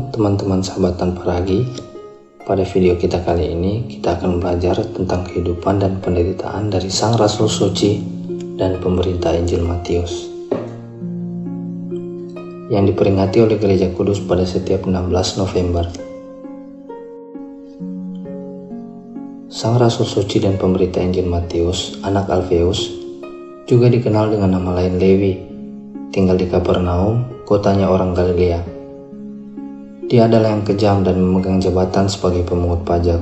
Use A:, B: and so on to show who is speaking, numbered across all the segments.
A: Halo teman-teman sahabat tanpa ragi. Pada video kita kali ini kita akan belajar tentang kehidupan dan penderitaan dari Sang Rasul Suci dan pemberita Injil Matius yang diperingati oleh Gereja Kudus pada setiap 16 November. Sang Rasul Suci dan pemberita Injil Matius, anak Alfeus, juga dikenal dengan nama lain Lewi, tinggal di Kapernaum, kotanya orang Galilea. Dia adalah yang kejam dan memegang jabatan sebagai pemungut pajak.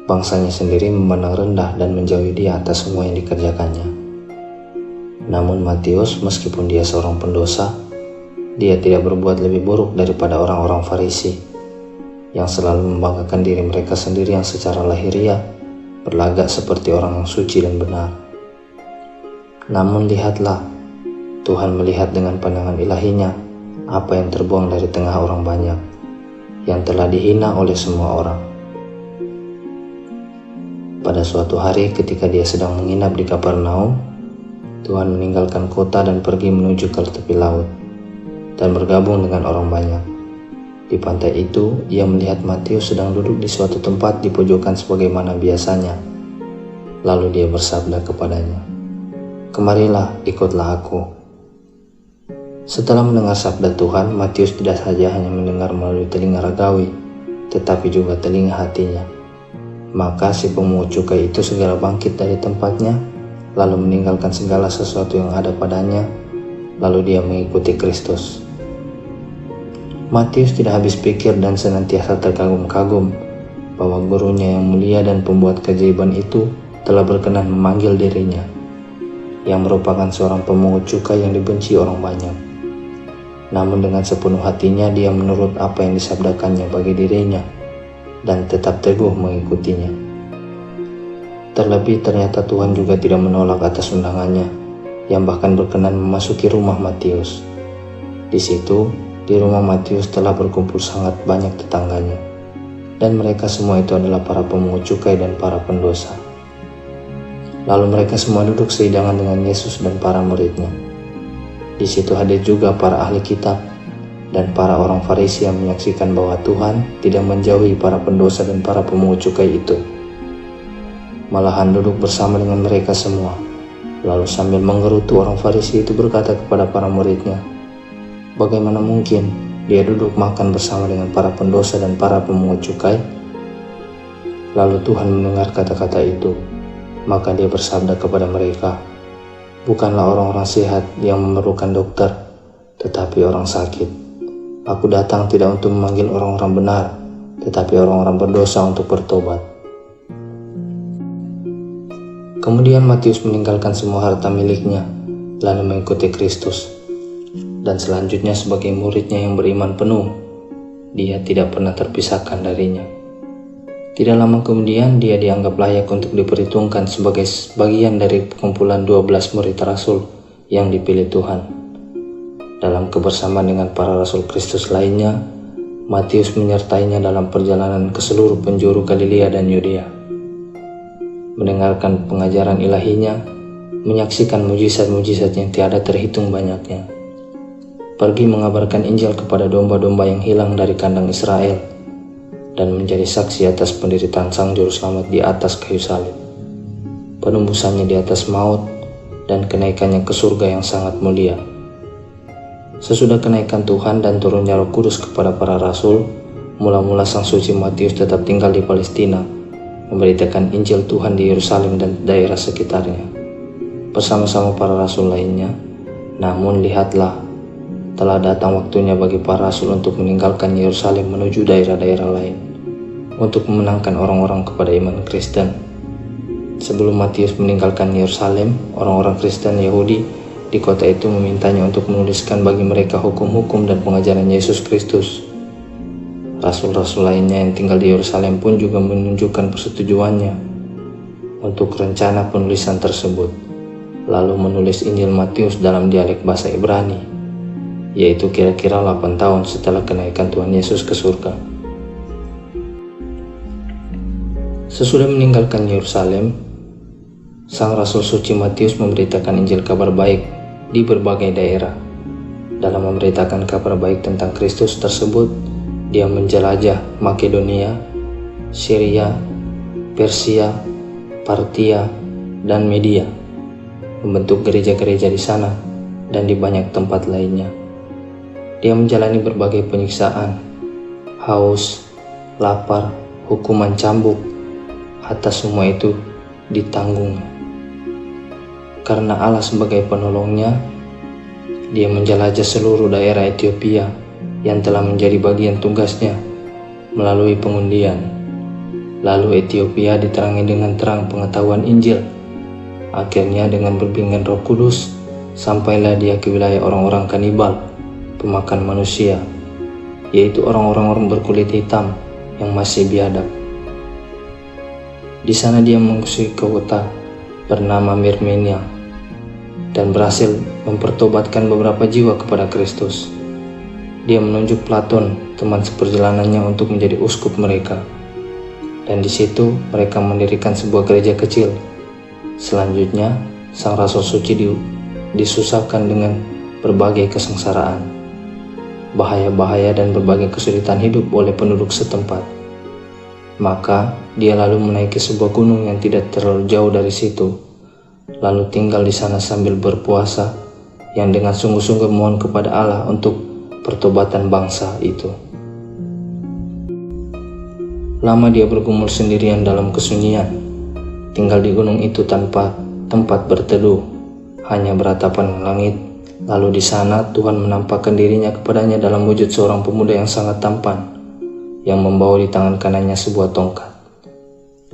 A: Bangsanya sendiri memandang rendah dan menjauhi dia atas semua yang dikerjakannya. Namun Matius, meskipun dia seorang pendosa, dia tidak berbuat lebih buruk daripada orang-orang Farisi yang selalu membanggakan diri mereka sendiri yang secara lahiriah berlagak seperti orang yang suci dan benar. Namun lihatlah, Tuhan melihat dengan pandangan ilahinya apa yang terbuang dari tengah orang banyak, yang telah dihina oleh semua orang. Pada suatu hari ketika dia sedang menginap di Kapernaum, Tuhan meninggalkan kota dan pergi menuju ke tepi laut, dan bergabung dengan orang banyak. Di pantai itu, ia melihat Matius sedang duduk di suatu tempat di pojokan sebagaimana biasanya. Lalu dia bersabda kepadanya, "Kemarilah, ikutlah aku." Setelah mendengar sabda Tuhan, Matius tidak saja hanya mendengar melalui telinga ragawi, tetapi juga telinga hatinya. Maka si pemungut cukai itu segera bangkit dari tempatnya, lalu meninggalkan segala sesuatu yang ada padanya, lalu dia mengikuti Kristus. Matius tidak habis pikir dan senantiasa terkagum-kagum bahwa gurunya yang mulia dan pembuat keajaiban itu telah berkenan memanggil dirinya, yang merupakan seorang pemungut cukai yang dibenci orang banyak. Namun dengan sepenuh hatinya dia menurut apa yang disabdakannya bagi dirinya dan tetap teguh mengikutinya. Terlebih ternyata Tuhan juga tidak menolak atas undangannya, yang bahkan berkenan memasuki rumah Matius. Di situ, di rumah Matius telah berkumpul sangat banyak tetangganya, dan mereka semua itu adalah para pemungut cukai dan para pendosa. Lalu mereka semua duduk sehidangan dengan Yesus dan para muridnya. Di situ hadir juga para ahli kitab dan para orang Farisi yang menyaksikan bahwa Tuhan tidak menjauhi para pendosa dan para pemungut cukai itu. Malahan duduk bersama dengan mereka semua. Lalu sambil menggerutu orang Farisi itu berkata kepada para muridnya, "Bagaimana mungkin dia duduk makan bersama dengan para pendosa dan para pemungut cukai?" Lalu Tuhan mendengar kata-kata itu, maka dia bersabda kepada mereka, "Bukanlah orang-orang sehat yang memerlukan dokter, tetapi orang sakit. Aku datang tidak untuk memanggil orang-orang benar, tetapi orang-orang berdosa untuk bertobat." Kemudian Matius meninggalkan semua harta miliknya, lalu mengikuti Kristus. Dan selanjutnya sebagai muridnya yang beriman penuh, dia tidak pernah terpisahkan darinya. Tidak lama kemudian dia dianggap layak untuk diperhitungkan sebagai bagian dari kumpulan 12 murid rasul yang dipilih Tuhan. Dalam kebersamaan dengan para rasul Kristus lainnya, Matius menyertainya dalam perjalanan ke seluruh penjuru Galilea dan Yudea, mendengarkan pengajaran ilahinya, menyaksikan mujizat-mujizat yang tiada terhitung banyaknya, pergi mengabarkan Injil kepada domba-domba yang hilang dari kandang Israel, dan menjadi saksi atas penderitaan Sang Juru Selamat di atas kayu salib, penembusannya di atas maut, dan kenaikannya ke surga yang sangat mulia. Sesudah kenaikan Tuhan dan turunnya Roh Kudus kepada para rasul, mula-mula Sang Suci Matius tetap tinggal di Palestina, memberitakan Injil Tuhan di Yerusalem dan daerah sekitarnya, bersama-sama para rasul lainnya. Namun lihatlah, telah datang waktunya bagi para rasul untuk meninggalkan Yerusalem menuju daerah-daerah lain, untuk memenangkan orang-orang kepada iman Kristen. Sebelum Matius meninggalkan Yerusalem, orang-orang Kristen Yahudi di kota itu memintanya untuk menuliskan bagi mereka hukum-hukum dan pengajaran Yesus Kristus. Rasul-rasul lainnya yang tinggal di Yerusalem pun juga menunjukkan persetujuannya untuk rencana penulisan tersebut, lalu menulis Injil Matius dalam dialek bahasa Ibrani, yaitu kira-kira 8 tahun setelah kenaikan Tuhan Yesus ke surga. Sesudah meninggalkan Yerusalem, Sang Rasul Suci Matius memberitakan Injil kabar baik di berbagai daerah. Dalam memberitakan kabar baik tentang Kristus tersebut, dia menjelajah Makedonia, Syria, Persia, Partia, dan Media, membentuk gereja-gereja di sana dan di banyak tempat lainnya. Dia menjalani berbagai penyiksaan, haus, lapar, hukuman cambuk. Atas semua itu ditanggungnya. Karena Allah sebagai penolongnya, dia menjelajah seluruh daerah Ethiopia yang telah menjadi bagian tugasnya melalui pengundian. Lalu Ethiopia diterangi dengan terang pengetahuan Injil. Akhirnya dengan bimbingan Roh Kudus, sampailah dia ke wilayah orang-orang kanibal, pemakan manusia, yaitu orang-orang berkulit hitam yang masih biadab. Di sana dia mengusir kota bernama Myrmenia dan berhasil mempertobatkan beberapa jiwa kepada Kristus. Dia menunjuk Platon, teman seperjalanannya, untuk menjadi uskup mereka. Dan di situ mereka mendirikan sebuah gereja kecil. Selanjutnya, sang rasul suci disusahkan dengan berbagai kesengsaraan, bahaya-bahaya dan berbagai kesulitan hidup oleh penduduk setempat. Maka dia lalu menaiki sebuah gunung yang tidak terlalu jauh dari situ, lalu tinggal di sana sambil berpuasa, yang dengan sungguh-sungguh mohon kepada Allah untuk pertobatan bangsa itu. Lama dia bergumul sendirian dalam kesunyian, tinggal di gunung itu tanpa tempat berteduh, hanya beratapan langit. Lalu di sana Tuhan menampakkan dirinya kepadanya dalam wujud seorang pemuda yang sangat tampan, yang membawa di tangan kanannya sebuah tongkat,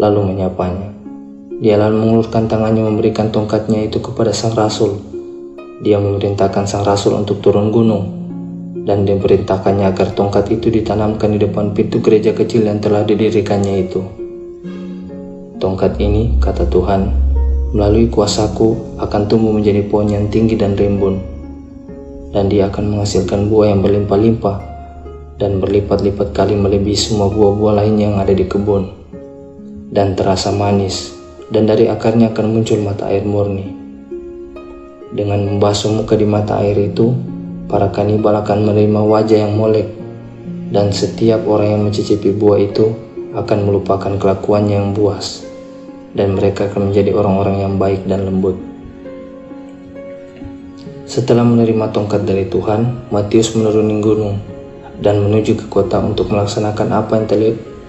A: lalu menyapanya. Dia lalu mengulurkan tangannya memberikan tongkatnya itu kepada sang rasul. Dia memerintahkan sang rasul untuk turun gunung, dan diperintahkannya agar tongkat itu ditanamkan di depan pintu gereja kecil yang telah didirikannya itu. Tongkat ini, kata Tuhan, melalui kuasaku akan tumbuh menjadi pohon yang tinggi dan rimbun, dan dia akan menghasilkan buah yang berlimpah-limpah dan berlipat-lipat kali melebihi semua buah-buah lain yang ada di kebun, dan terasa manis, dan dari akarnya akan muncul mata air murni. Dengan membasuh muka di mata air itu, para kanibal akan menerima wajah yang molek, dan setiap orang yang mencicipi buah itu akan melupakan kelakuannya yang buas, dan mereka akan menjadi orang-orang yang baik dan lembut. Setelah menerima tongkat dari Tuhan, Matius menuruni gunung dan menuju ke kota untuk melaksanakan apa yang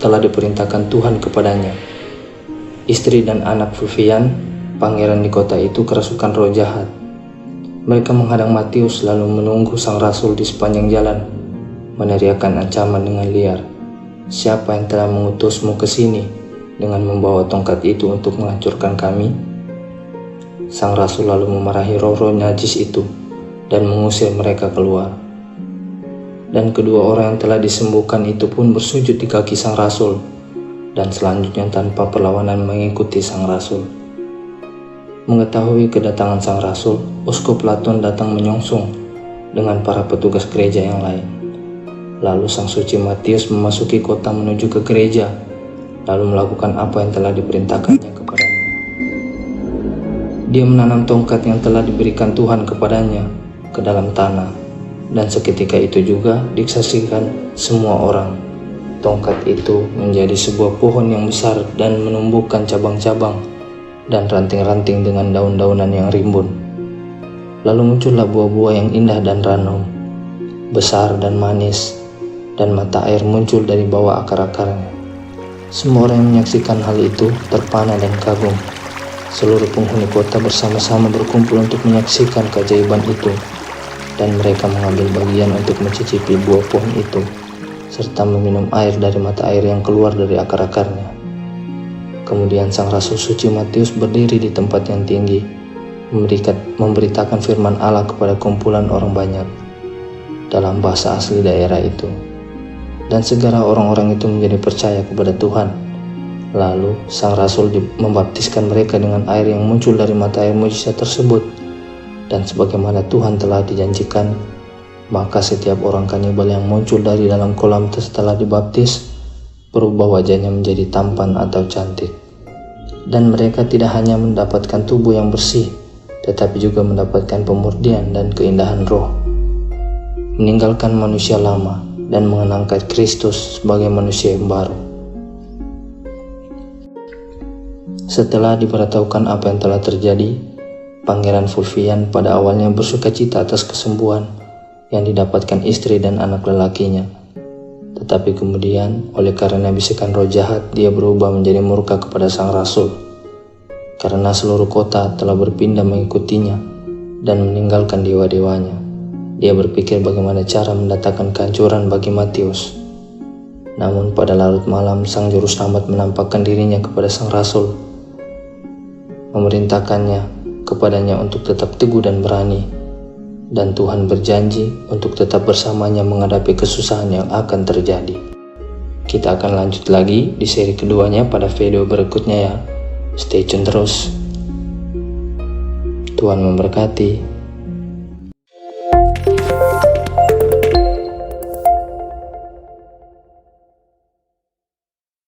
A: telah diperintahkan Tuhan kepadanya. Istri dan anak Vivian, pangeran di kota itu, kerasukan roh jahat. Mereka menghadang Matius lalu menunggu sang rasul di sepanjang jalan, meneriakkan ancaman dengan liar. Siapa yang telah mengutusmu ke sini dengan membawa tongkat itu untuk menghancurkan kami? Sang rasul lalu memarahi roh-roh najis itu dan mengusir mereka keluar. Dan kedua orang yang telah disembuhkan itu pun bersujud di kaki sang rasul, dan selanjutnya tanpa perlawanan mengikuti sang rasul. Mengetahui kedatangan sang rasul, Uskup Platon datang menyongsong dengan para petugas gereja yang lain. Lalu sang suci Matius memasuki kota menuju ke gereja, lalu melakukan apa yang telah diperintahkannya kepadanya. Dia menanam tongkat yang telah diberikan Tuhan kepadanya ke dalam tanah, dan seketika itu juga disaksikan semua orang. Tongkat itu menjadi sebuah pohon yang besar dan menumbuhkan cabang-cabang dan ranting-ranting dengan daun-daunan yang rimbun. Lalu muncullah buah-buah yang indah dan ranum, besar dan manis, dan mata air muncul dari bawah akar-akarnya. Semua orang yang menyaksikan hal itu terpana dan kagum. Seluruh penghuni kota bersama-sama berkumpul untuk menyaksikan keajaiban itu, dan mereka mengambil bagian untuk mencicipi buah pohon itu, serta meminum air dari mata air yang keluar dari akar-akarnya. Kemudian sang rasul suci Matius berdiri di tempat yang tinggi, memberitakan firman Allah kepada kumpulan orang banyak dalam bahasa asli daerah itu. Dan segera orang-orang itu menjadi percaya kepada Tuhan. Lalu sang rasul membaptiskan mereka dengan air yang muncul dari mata air mujizat tersebut. Dan sebagaimana Tuhan telah dijanjikan, maka setiap orang kanibal yang muncul dari dalam kolam setelah dibaptis berubah wajahnya menjadi tampan atau cantik. Dan mereka tidak hanya mendapatkan tubuh yang bersih, tetapi juga mendapatkan pemurnian dan keindahan roh, meninggalkan manusia lama dan mengenangkan Kristus sebagai manusia yang baru. Setelah diberitahukan apa yang telah terjadi, Pangeran Fulvian pada awalnya bersukacita atas kesembuhan yang didapatkan istri dan anak lelakinya. Tetapi kemudian, oleh karena bisikan roh jahat, dia berubah menjadi murka kepada sang rasul. Karena seluruh kota telah berpindah mengikutinya dan meninggalkan dewa-dewanya, dia berpikir bagaimana cara mendatangkan kehancuran bagi Matius. Namun pada larut malam, sang juru selamat menampakkan dirinya kepada sang rasul, memerintahkannya kepadanya untuk tetap teguh dan berani, dan Tuhan berjanji untuk tetap bersamanya menghadapi kesusahan yang akan terjadi. Kita akan lanjut lagi di seri keduanya pada video berikutnya ya. Stay tune terus. Tuhan memberkati.